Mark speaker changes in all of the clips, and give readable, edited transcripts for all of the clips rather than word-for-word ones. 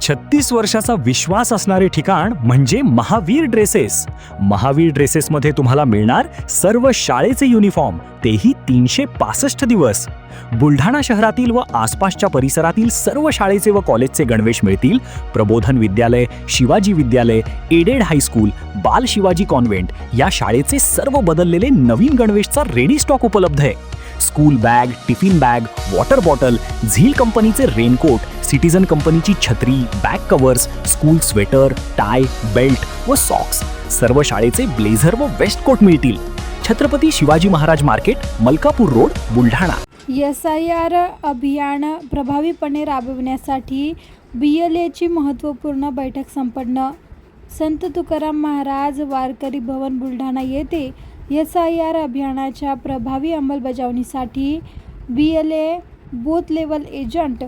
Speaker 1: 36 वर्षाचा विश्वास असणारे ठिकाण म्हणजे महावीर ड्रेसेस. महावीर ड्रेसेसमध्ये तुम्हाला मिळणार सर्व शाळेचे युनिफॉर्म, तेही 365 दिवस. बुलढाणा शहरातील व आसपासच्या परिसरातील सर्व शाळेचे व कॉलेजचे गणवेश मिळतील. प्रबोधन विद्यालय, शिवाजी विद्यालय, एडेड हायस्कूल, बाल शिवाजी कॉन्व्हेंट या शाळेचे सर्व बदललेले नवीन गणवेशचा रेडी स्टॉक उपलब्ध आहे. School bag, tiffin bag, water bottle, झील कंपनीचे रेनकोट, सिटीजन कंपनीची छत्री, back covers, school sweater, tie, belt व सॉक्स, सर्व शाळेचे ब्लेझर व वेस्ट कोट मिळतील. Chhatrapati Shivaji Maharaj market, Malkapur road, Buldhana.
Speaker 2: SIR अभियान प्रभावीपणे राबविण्यासाठी BLAची महत्त्वपूर्ण बैठक संपन्न. संत तुकाराम महाराज वारकरी भवन बुलढाणा येथे SIR अभियानाच्या प्रभावी अंमलबजावणीसाठी BLA बूथ लेवल एजंट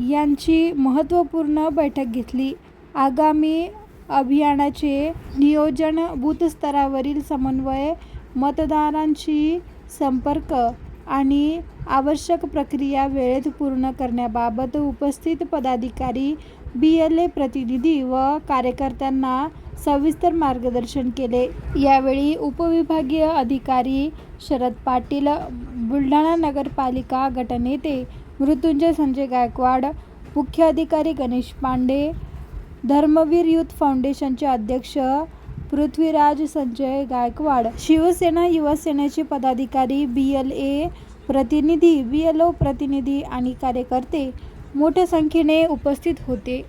Speaker 2: यांची महत्त्वपूर्ण बैठक घेतली. आगामी अभियानाचे नियोजन, बूथ स्तरावरील समन्वय, मतदारांशी संपर्क आणि आवश्यक प्रक्रिया वेळेत पूर्ण करण्याबाबत उपस्थित पदाधिकारी, BLA प्रतिनिधी व कार्यकर्त्यांना सविस्तर मार्गदर्शन केले. यावेळी उपविभागीय अधिकारी शरद पाटील, बुलढाणा नगरपालिका गटनेते मृत्युंजय संजय गायकवाड, मुख्य अधिकारी गणेश पांडे, धर्मवीर युथ फाउंडेशनचे अध्यक्ष पृथ्वीराज संजय गायकवाड, शिवसेना युवा सेनेचे पदाधिकारी, BLA प्रतिनिधी, BLO प्रतिनिधी आणि कार्यकर्ते मोठ्या संख्येने उपस्थित होते.